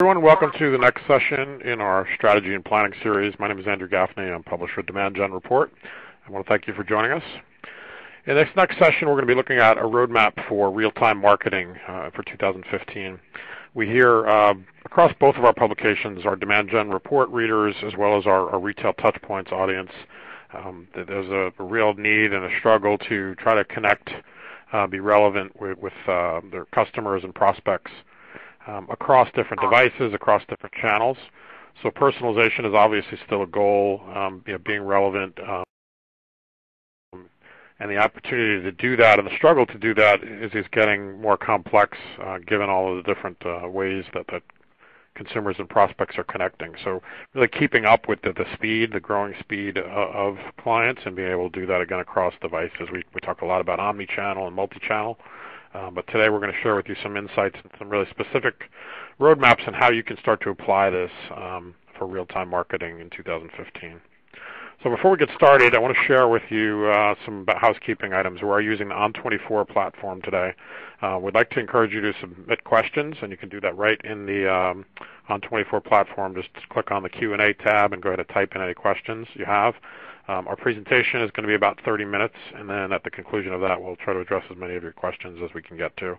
Everyone, welcome to the next session in our strategy and planning series. My name is Andrew Gaffney. I'm publisher of Demand Gen Report. I want to thank you for joining us. In this next session, we're going to be looking at a roadmap for real-time marketing for 2015. We hear across both of our publications, our Demand Gen Report readers, as well as our retail touchpoints audience, that there's a real need and a struggle to try to connect, be relevant with their customers and prospects across different devices, across different channels. So personalization is obviously still a goal, being relevant, and the opportunity to do that and the struggle to do that is getting more complex given all of the different ways that consumers and prospects are connecting. So really keeping up with the speed, the growing speed of clients, and being able to do that again across devices. We talk a lot about omnichannel and multi-channel. But today we're going to share with you some insights and some really specific roadmaps on how you can start to apply this for real-time marketing in 2015. So before we get started, I want to share with you some housekeeping items. We are using the On24 platform today. We'd like to encourage you to submit questions, and you can do that right in the On24 platform. Just click on the Q&A tab and go ahead and type in any questions you have. Our presentation is going to be about 30 minutes, and then at the conclusion of that, we'll try to address as many of your questions as we can get to.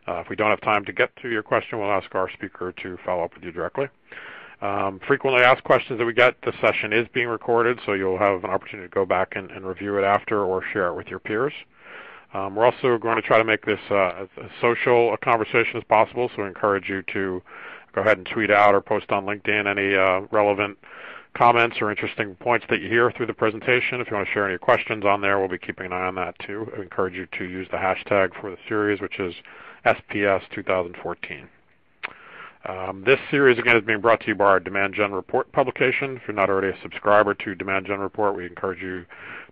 If we don't have time to get to your question, we'll ask our speaker to follow up with you directly. Frequently asked questions that we get, the session is being recorded, so you'll have an opportunity to go back and review it after or share it with your peers. We're also going to try to make this as social a conversation as possible, so we encourage you to go ahead and tweet out or post on LinkedIn any relevant comments or interesting points that you hear through the presentation. If you want to share any questions on there, we'll be keeping an eye on that too. I encourage you to use the hashtag for the series, which is SPS 2014. This series, again, is being brought to you by our Demand Gen Report publication. If you're not already a subscriber to Demand Gen Report, we encourage you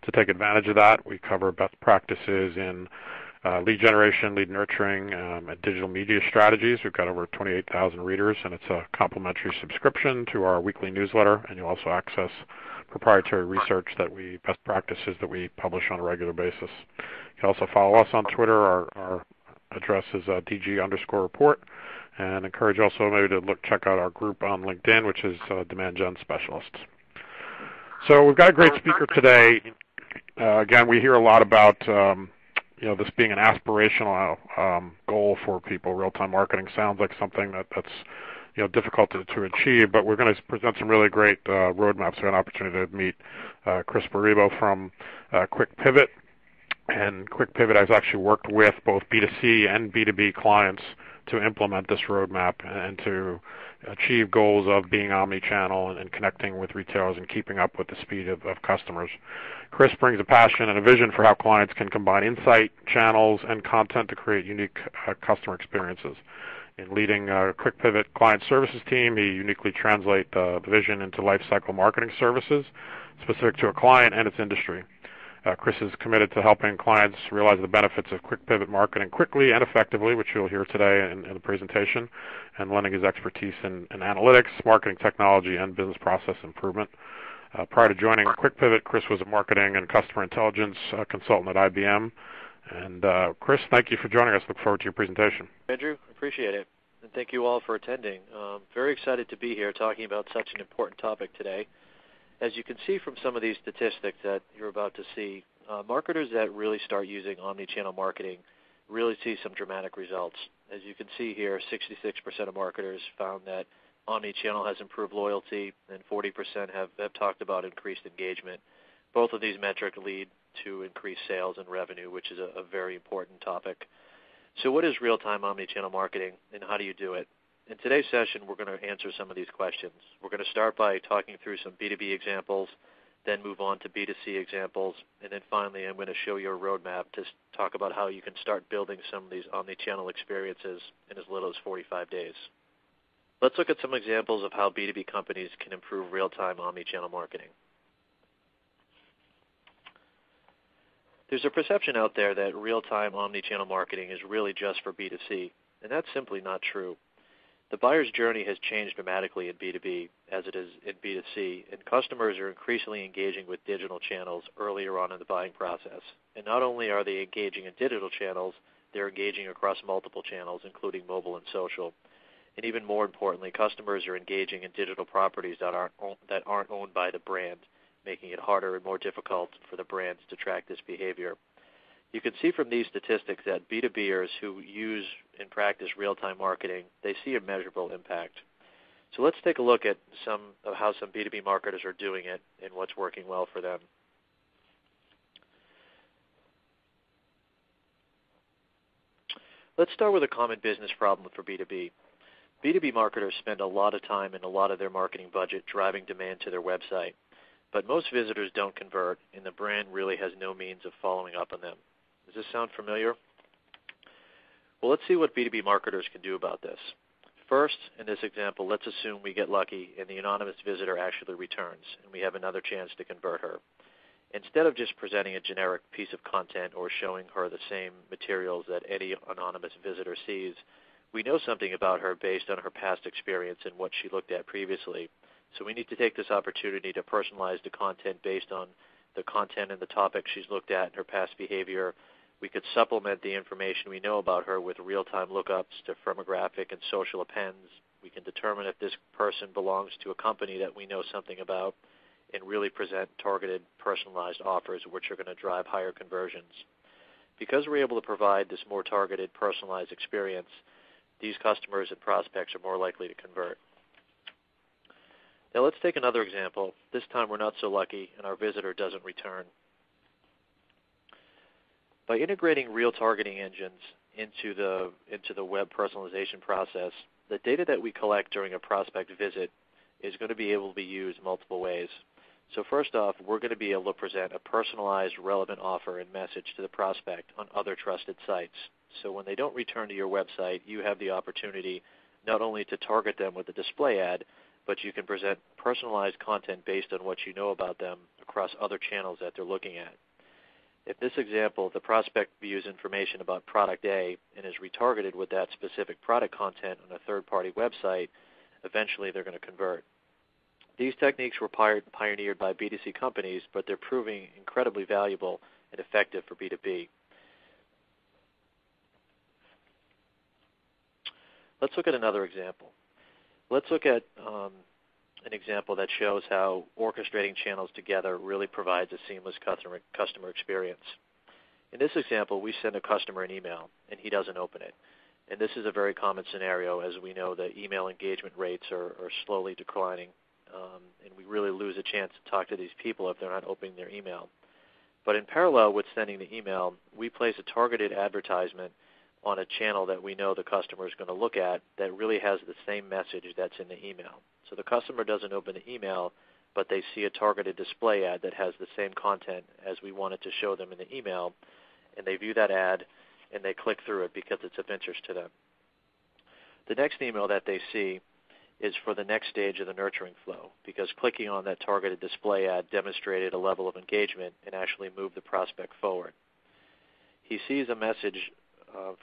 to take advantage of that. We cover best practices in lead generation, lead nurturing, and digital media strategies. We've got over 28,000 readers, and it's a complimentary subscription to our weekly newsletter, and you'll also access proprietary research best practices that we publish on a regular basis. You can also follow us on Twitter. Our address is DG_report, and encourage also maybe to check out our group on LinkedIn, which is Demand Gen Specialists. So we've got a great speaker today. Again, we hear a lot about this being an aspirational goal for people. Real-time marketing sounds like something that's difficult to achieve, but we're going to present some really great roadmaps. We had an opportunity to meet Chris Baribo from Quick Pivot, and Quick Pivot has actually worked with both B2C and B2B clients to implement this roadmap and to achieve goals of being omnichannel and connecting with retailers and keeping up with the speed of customers. Chris brings a passion and a vision for how clients can combine insight, channels, and content to create unique customer experiences. In leading Quick Pivot client services team, he uniquely translates the vision into lifecycle marketing services specific to a client and its industry. Chris is committed to helping clients realize the benefits of Quick Pivot marketing quickly and effectively, which you'll hear today in the presentation, and lending his expertise in analytics, marketing technology, and business process improvement. Prior to joining Quick Pivot, Chris was a marketing and customer intelligence consultant at IBM. And Chris, thank you for joining us. Look forward to your presentation. Andrew, appreciate it. And thank you all for attending. Very excited to be here talking about such an important topic today. As you can see from some of these statistics that you're about to see, marketers that really start using omnichannel marketing really see some dramatic results. As you can see here, 66% of marketers found that omnichannel has improved loyalty, and 40% have talked about increased engagement. Both of these metrics lead to increased sales and revenue, which is a very important topic. So what is real-time omnichannel marketing, and how do you do it? In today's session, we're going to answer some of these questions. We're going to start by talking through some B2B examples, then move on to B2C examples, and then finally I'm going to show you a roadmap to talk about how you can start building some of these omnichannel experiences in as little as 45 days. Let's look at some examples of how B2B companies can improve real-time omnichannel marketing. There's a perception out there that real-time omnichannel marketing is really just for B2C, and that's simply not true. The buyer's journey has changed dramatically in B2B as it is in B2C, and customers are increasingly engaging with digital channels earlier on in the buying process. And not only are they engaging in digital channels, they're engaging across multiple channels, including mobile and social. And even more importantly, customers are engaging in digital properties that aren't owned by the brand, making it harder and more difficult for the brands to track this behavior. You can see from these statistics that B2Bers who use and practice real-time marketing, they see a measurable impact. So let's take a look at how some B2B marketers are doing it and what's working well for them. Let's start with a common business problem for B2B. B2B marketers spend a lot of time and a lot of their marketing budget driving demand to their website, but most visitors don't convert, and the brand really has no means of following up on them. Does this sound familiar? Well, let's see what B2B marketers can do about this. First, in this example, let's assume we get lucky and the anonymous visitor actually returns, and we have another chance to convert her. Instead of just presenting a generic piece of content or showing her the same materials that any anonymous visitor sees, we know something about her based on her past experience and what she looked at previously. So we need to take this opportunity to personalize the content based on the content and the topic she's looked at and her past behavior. We could supplement the information we know about her with real-time lookups to firmographic and social appends. We can determine if this person belongs to a company that we know something about and really present targeted, personalized offers which are going to drive higher conversions. Because we're able to provide this more targeted, personalized experience, these customers and prospects are more likely to convert. Now let's take another example. This time we're not so lucky and our visitor doesn't return. By integrating real targeting engines into the web personalization process, the data that we collect during a prospect visit is going to be able to be used multiple ways. So first off, we're going to be able to present a personalized, relevant offer and message to the prospect on other trusted sites. So when they don't return to your website, you have the opportunity not only to target them with a display ad, but you can present personalized content based on what you know about them across other channels that they're looking at. In this example, the prospect views information about product A and is retargeted with that specific product content on a third-party website, eventually they're going to convert. These techniques were pioneered by B2C companies, but they're proving incredibly valuable and effective for B2B. Let's look at another example. Let's look at an example that shows how orchestrating channels together really provides a seamless customer experience. In this example, we send a customer an email, and he doesn't open it. And this is a very common scenario, as we know that email engagement rates are slowly declining, and we really lose a chance to talk to these people if they're not opening their email. But in parallel with sending the email, we place a targeted advertisement on a channel that we know the customer is going to look at that really has the same message that's in the email. So the customer doesn't open the email, but they see a targeted display ad that has the same content as we wanted to show them in the email, and they view that ad and they click through it because it's of interest to them. The next email that they see is for the next stage of the nurturing flow, because clicking on that targeted display ad demonstrated a level of engagement and actually moved the prospect forward. He sees a message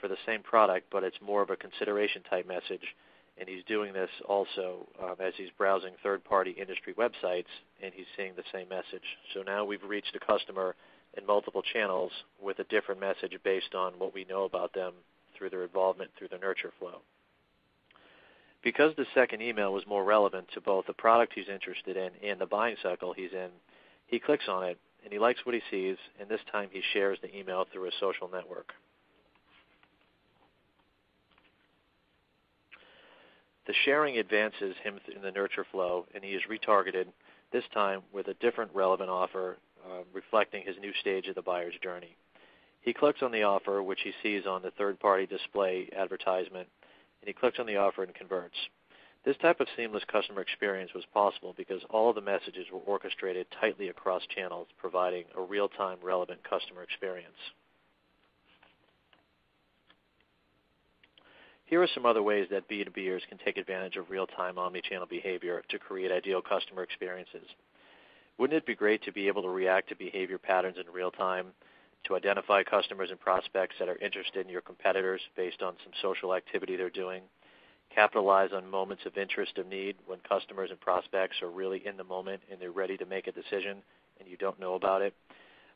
for the same product, but it's more of a consideration type message, and he's doing this also as he's browsing third-party industry websites, and he's seeing the same message. So now we've reached a customer in multiple channels with a different message based on what we know about them through their involvement through the nurture flow. Because the second email was more relevant to both the product he's interested in and the buying cycle he's in, he clicks on it, and he likes what he sees, and this time he shares the email through a social network. The sharing advances him in the nurture flow, and he is retargeted, this time with a different relevant offer reflecting his new stage of the buyer's journey. He clicks on the offer, which he sees on the third-party display advertisement, and he clicks on the offer and converts. This type of seamless customer experience was possible because all of the messages were orchestrated tightly across channels, providing a real-time relevant customer experience. Here are some other ways that B2Bers can take advantage of real-time omnichannel behavior to create ideal customer experiences. Wouldn't it be great to be able to react to behavior patterns in real time, to identify customers and prospects that are interested in your competitors based on some social activity they're doing, capitalize on moments of interest or need when customers and prospects are really in the moment and they're ready to make a decision and you don't know about it?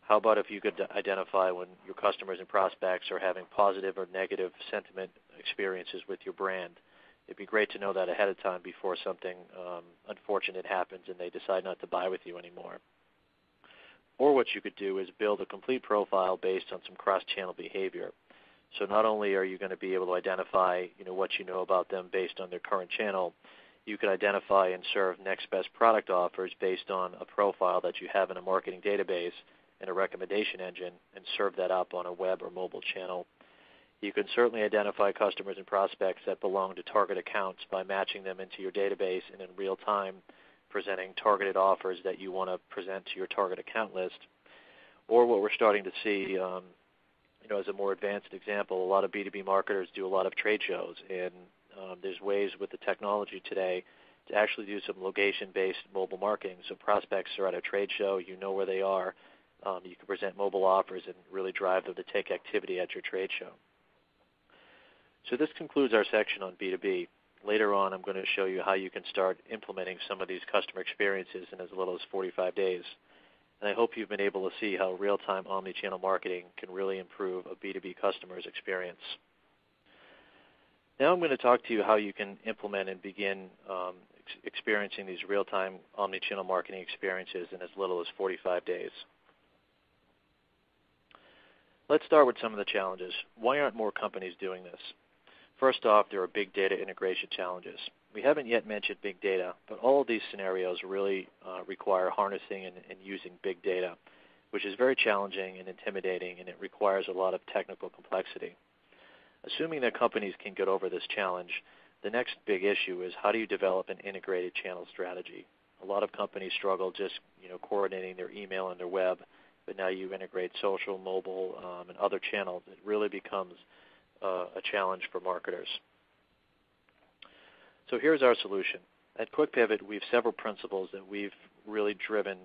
How about if you could identify when your customers and prospects are having positive or negative sentiment experiences with your brand, It'd be great to know that ahead of time before something unfortunate happens and they decide not to buy with you anymore. Or what you could do is build a complete profile based on some cross-channel behavior. So not only are you going to be able to identify what you know about them based on their current channel, you can identify and serve next best product offers based on a profile that you have in a marketing database and a recommendation engine and serve that up on a web or mobile channel. You can certainly identify customers and prospects that belong to target accounts by matching them into your database and in real time presenting targeted offers that you want to present to your target account list. Or what we're starting to see, as a more advanced example, a lot of B2B marketers do a lot of trade shows, and there's ways with the technology today to actually do some location-based mobile marketing. So prospects are at a trade show, you know where they are, you can present mobile offers and really drive them to take activity at your trade show. So this concludes our section on B2B. Later on, I'm going to show you how you can start implementing some of these customer experiences in as little as 45 days. And I hope you've been able to see how real-time omnichannel marketing can really improve a B2B customer's experience. Now I'm going to talk to you how you can implement and begin experiencing these real-time omnichannel marketing experiences in as little as 45 days. Let's start with some of the challenges. Why aren't more companies doing this? First off, there are big data integration challenges. We haven't yet mentioned big data, but all of these scenarios really require harnessing and using big data, which is very challenging and intimidating, and it requires a lot of technical complexity. Assuming that companies can get over this challenge, the next big issue is how do you develop an integrated channel strategy? A lot of companies struggle just coordinating their email and their web, but now you integrate social, mobile, and other channels. It really becomes a challenge for marketers. So here's our solution. At QuickPivot, we have several principles that we've really driven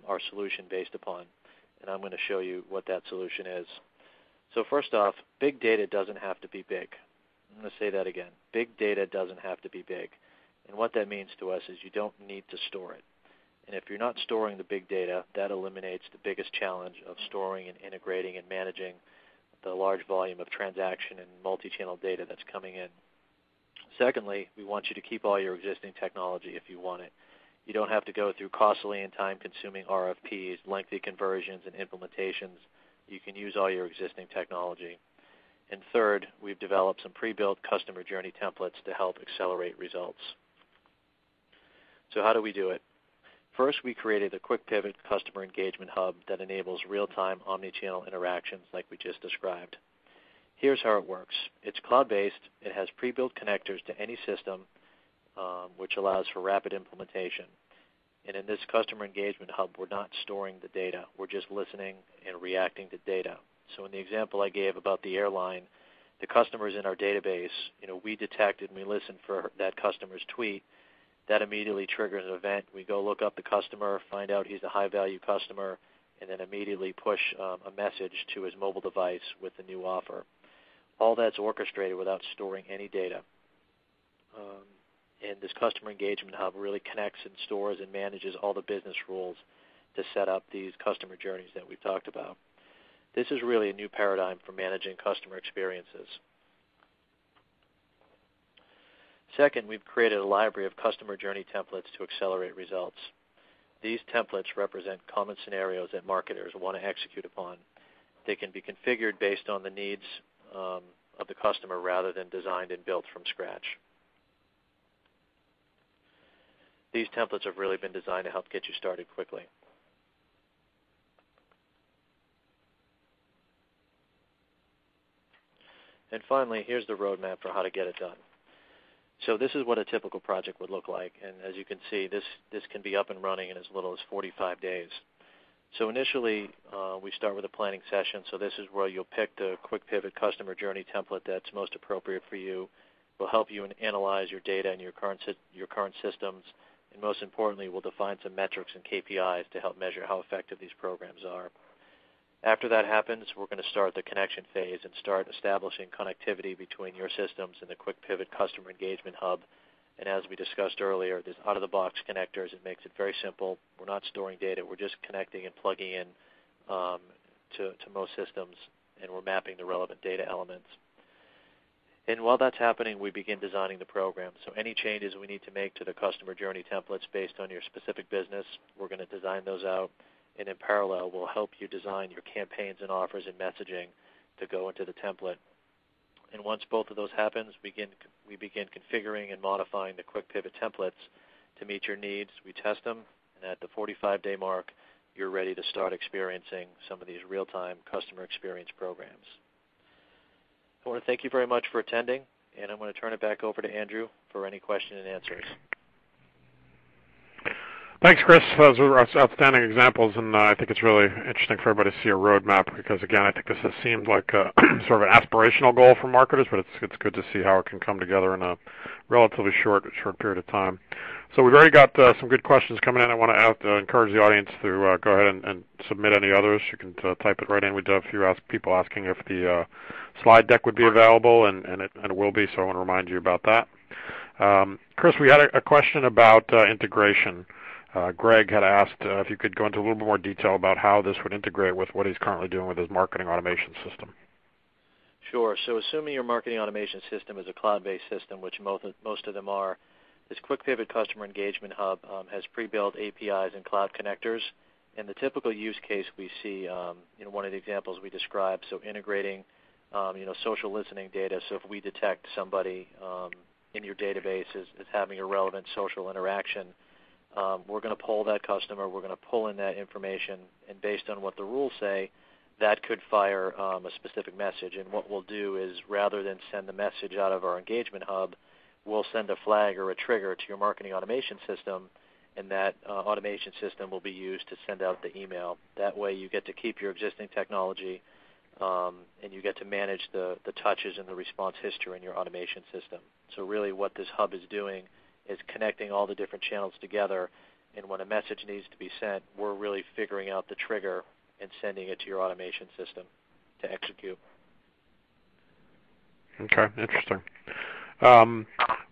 our solution based upon, and I'm going to show you what that solution is. So first off, big data doesn't have to be big. I'm going to say that again. Big data doesn't have to be big. And what that means to us is you don't need to store it. And if you're not storing the big data, that eliminates the biggest challenge of storing and integrating and managing the large volume of transaction and multi-channel data that's coming in. Secondly, we want you to keep all your existing technology if you want it. You don't have to go through costly and time-consuming RFPs, lengthy conversions, and implementations. You can use all your existing technology. And third, we've developed some pre-built customer journey templates to help accelerate results. So how do we do it? First, we created a QuickPivot customer engagement hub that enables real-time omnichannel interactions like we just described. Here's how it works. It's cloud-based. It has pre-built connectors to any system, which allows for rapid implementation. And in this customer engagement hub, we're not storing the data. We're just listening and reacting to data. So in the example I gave about the airline, the customers in our database, we detected and we listened for that customer's tweet. That immediately triggers an event. We go look up the customer, find out he's a high-value customer, and then immediately push a message to his mobile device with the new offer. All that's orchestrated without storing any data. And this customer engagement hub really connects and stores and manages all the business rules to set up these customer journeys that we've talked about. This is really a new paradigm for managing customer experiences. Second, we've created a library of customer journey templates to accelerate results. These templates represent common scenarios that marketers want to execute upon. They can be configured based on the needs of the customer rather than designed and built from scratch. These templates have really been designed to help get you started quickly. And finally, here's the roadmap for how to get it done. So this is what a typical project would look like. And as you can see, this can be up and running in as little as 45 days. So initially, we start with a planning session. So this is where you'll pick the QuickPivot customer journey template that's most appropriate for you. We'll help you analyze your data and your current systems. And most importantly, we'll define some metrics and KPIs to help measure how effective these programs are. After that happens, we're going to start the connection phase and start establishing connectivity between your systems and the QuickPivot Customer Engagement Hub. And as we discussed earlier, there's out-of-the-box connectors. It makes it very simple. We're not storing data. We're just connecting and plugging in to most systems, and we're mapping the relevant data elements. And while that's happening, we begin designing the program. So any changes we need to make to the customer journey templates based on your specific business, we're going to design those out. And in parallel, we'll help you design your campaigns and offers and messaging to go into the template. And once both of those happens, we begin configuring and modifying the quick pivot templates to meet your needs. We test them, and at the 45-day mark, you're ready to start experiencing some of these real-time customer experience programs. I want to thank you very much for attending, and I'm going to turn it back over to Andrew for any question and answers. Thanks, Chris. Those were outstanding examples, and I think it's really interesting for everybody to see a roadmap because, again, I think this has seemed like a, sort of an aspirational goal for marketers, but it's good to see how it can come together in a relatively short period of time. So we've already got some good questions coming in. I want to encourage the audience to go ahead and submit any others. You can type it right in. We do have a few people asking if the slide deck would be available, and it will be, so I want to remind you about that. Chris, we had a question about integration. Greg had asked if you could go into a little bit more detail about how this would integrate with what he's currently doing with his marketing automation system. Sure. So assuming your marketing automation system is a cloud-based system, which most of them are, this Quick Pivot Customer Engagement Hub has pre-built APIs and cloud connectors. And the typical use case we see, one of the examples we described, so integrating, social listening data. So if we detect somebody in your database as having a relevant social interaction, we're going to poll that customer, we're going to pull in that information, and based on what the rules say, that could fire a specific message. And what we'll do is rather than send the message out of our engagement hub, we'll send a flag or a trigger to your marketing automation system, and that automation system will be used to send out the email. That way you get to keep your existing technology, and you get to manage the touches and the response history in your automation system. So really what this hub is doing is connecting all the different channels together, and when a message needs to be sent, we're really figuring out the trigger and sending it to your automation system to execute. Okay, interesting.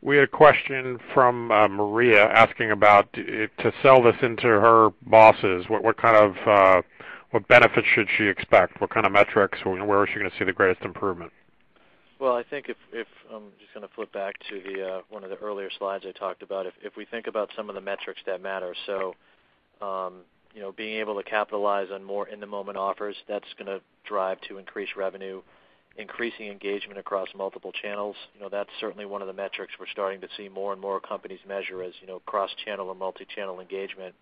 We had a question from Maria asking about to sell this into her bosses, what kind of what benefits should she expect? What kind of metrics? Where is she going to see the greatest improvement? Well, I think if I'm just going to flip back to the one of the earlier slides I talked about, if we think about some of the metrics that matter, so being able to capitalize on more in-the-moment offers, that's going to drive to increased revenue, increasing engagement across multiple channels. That's certainly one of the metrics we're starting to see more and more companies measure as cross-channel or multi-channel engagement.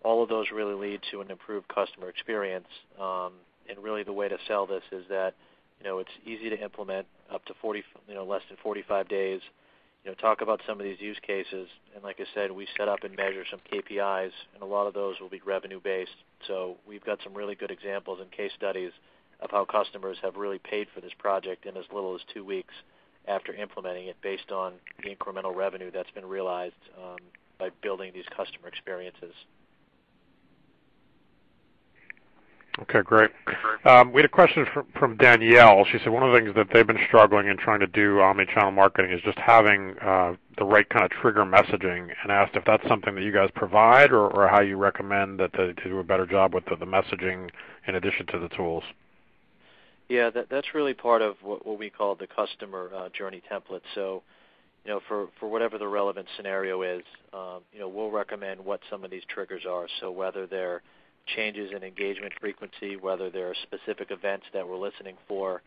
All of those really lead to an improved customer experience, and really the way to sell this is that it's easy to implement, up to less than 45 days. Talk about some of these use cases, and like I said, we set up and measure some KPIs, and a lot of those will be revenue-based. So we've got some really good examples and case studies of how customers have really paid for this project in as little as 2 weeks after implementing it based on the incremental revenue that's been realized by building these customer experiences. Okay, great. We had a question from Danielle. She said one of the things that they've been struggling in trying to do omnichannel marketing is just having the right kind of trigger messaging, and asked if that's something that you guys provide or how you recommend that they do a better job with the messaging in addition to the tools. Yeah, that's really part of what we call the customer journey template. So, for whatever the relevant scenario is, we'll recommend what some of these triggers are. So whether they're changes in engagement frequency, whether there are specific events that we're listening for,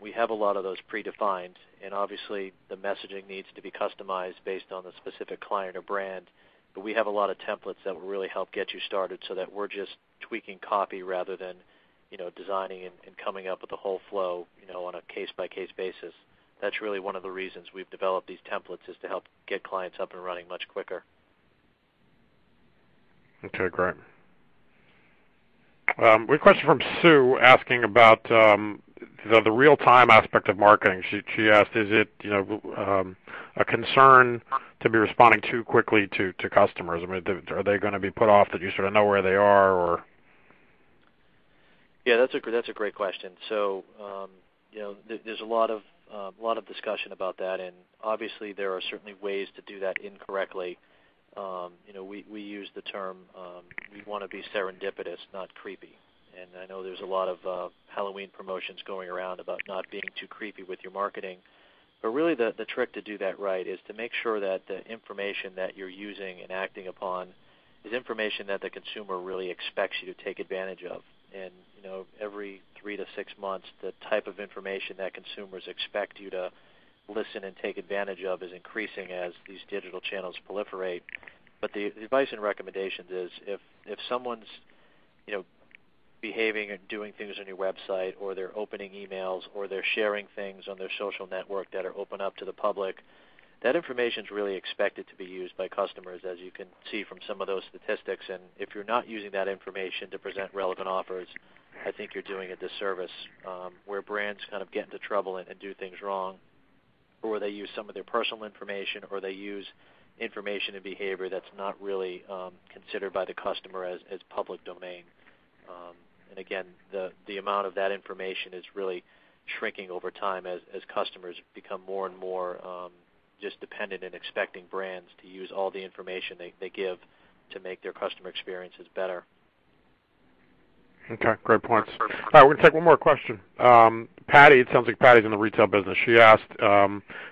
we have a lot of those predefined. And obviously the messaging needs to be customized based on the specific client or brand. But we have a lot of templates that will really help get you started so that we're just tweaking copy rather than designing and coming up with the whole flow, on a case-by-case basis. That's really one of the reasons we've developed these templates, is to help get clients up and running much quicker. Okay, great. We have a question from Sue asking about the real-time aspect of marketing. She asked, is it a concern to be responding too quickly to customers? I mean, are they going to be put off that you sort of know where they are, or? Yeah, that's a great question. So, there's a lot of discussion about that, and obviously there are certainly ways to do that incorrectly. We use the term we want to be serendipitous, not creepy. And I know there's a lot of Halloween promotions going around about not being too creepy with your marketing. But really the trick to do that right is to make sure that the information that you're using and acting upon is information that the consumer really expects you to take advantage of. And every 3 to 6 months, the type of information that consumers expect you to listen and take advantage of is increasing as these digital channels proliferate. But the advice and recommendations is if someone's behaving and doing things on your website, or they're opening emails, or they're sharing things on their social network that are open up to the public, that information is really expected to be used by customers, as you can see from some of those statistics. And if you're not using that information to present relevant offers, I think you're doing a disservice, where brands kind of get into trouble and do things wrong, or where they use some of their personal information, or they use information and behavior that's not really considered by the customer as public domain. And again, the amount of that information is really shrinking over time as customers become more and more just dependent and expecting brands to use all the information they give to make their customer experiences better. Okay, great points. All right, we're going to take one more question. Patty, it sounds like Patty's in the retail business. She asked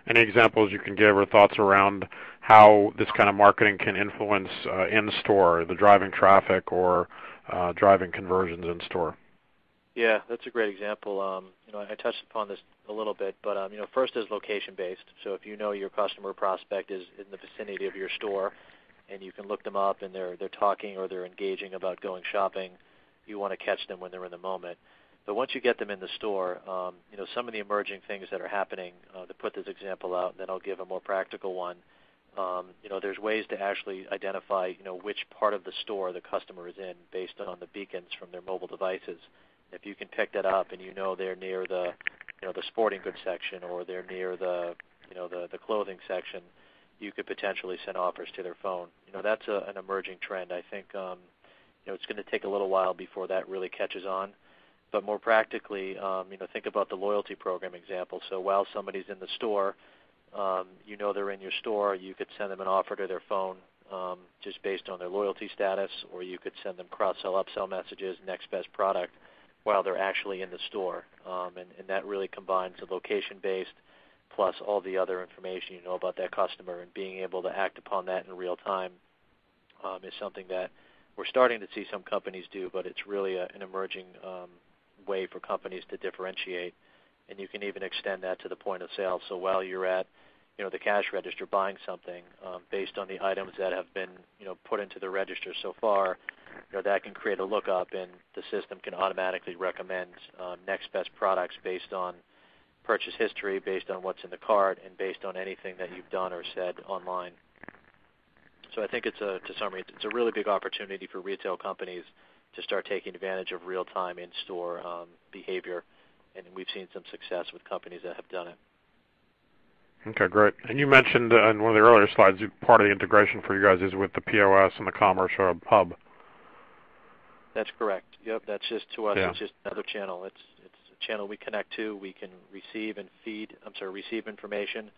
any examples you can give or thoughts around how this kind of marketing can influence in-store, the driving traffic or driving conversions in-store. Yeah, that's a great example. I touched upon this a little bit, but first is location-based. So if you know your customer prospect is in the vicinity of your store, and you can look them up and they're talking or they're engaging about going shopping, you want to catch them when they're in the moment. But once you get them in the store, some of the emerging things that are happening, to put this example out, and then I'll give a more practical one. There's ways to actually identify, which part of the store the customer is in based on the beacons from their mobile devices. If you can pick that up and they're near the sporting goods section, or they're near the clothing section, you could potentially send offers to their phone. That's an emerging trend. I think it's going to take a little while before that really catches on. But more practically, think about the loyalty program example. So while somebody's in the store, they're in your store, you could send them an offer to their phone just based on their loyalty status, or you could send them cross-sell, upsell messages, next best product, while they're actually in the store. And that really combines the location-based plus all the other information you know about that customer, and being able to act upon that in real time is something that we're starting to see some companies do, but it's really an emerging way for companies to differentiate. And you can even extend that to the point of sale. So while you're at the cash register buying something, based on the items that have been put into the register so far, that can create a lookup, and the system can automatically recommend next best products based on purchase history, based on what's in the cart, and based on anything that you've done or said online. So I think it's a really big opportunity for retail companies to start taking advantage of real-time in-store behavior, and we've seen some success with companies that have done it. Okay, great. And you mentioned in one of the earlier slides, part of the integration for you guys is with the POS and the Commerce Hub. That's correct. Yep, that's just to us. Yeah. It's just another channel. It's a channel we connect to. We can receive information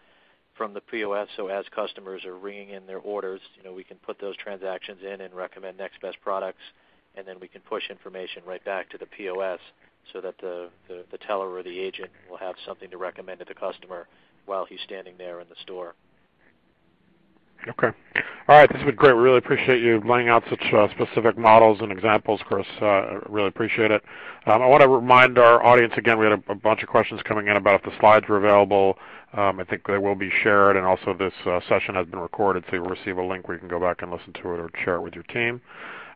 from the POS. So as customers are ringing in their orders, we can put those transactions in and recommend next best products, and then we can push information right back to the POS so that the teller or the agent will have something to recommend to the customer while he's standing there in the store. Okay. All right, this has been great. We really appreciate you laying out such specific models and examples, Chris. Really appreciate it. I want to remind our audience again, we had a bunch of questions coming in about if the slides were available. I think they will be shared, and also this session has been recorded, so you'll receive a link where you can go back and listen to it or share it with your team.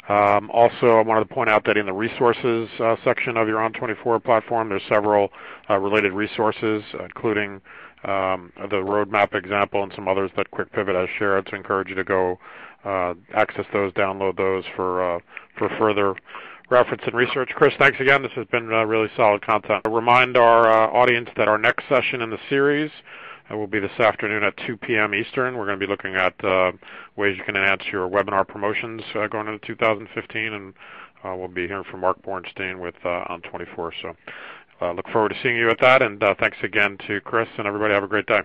Also, I wanted to point out that in the resources section of your On24 platform, there's several related resources, including the roadmap example and some others that Quick Pivot has shared. So I encourage you to go access those, download those for further reference and research. Chris, thanks again. This has been really solid content. I remind our audience that our next session in the series will be this afternoon at 2 p.m. Eastern. We're going to be looking at ways you can enhance your webinar promotions going into 2015, and we'll be hearing from Mark Bornstein with On24. So look forward to seeing you at that, and thanks again to Chris, and everybody have a great day.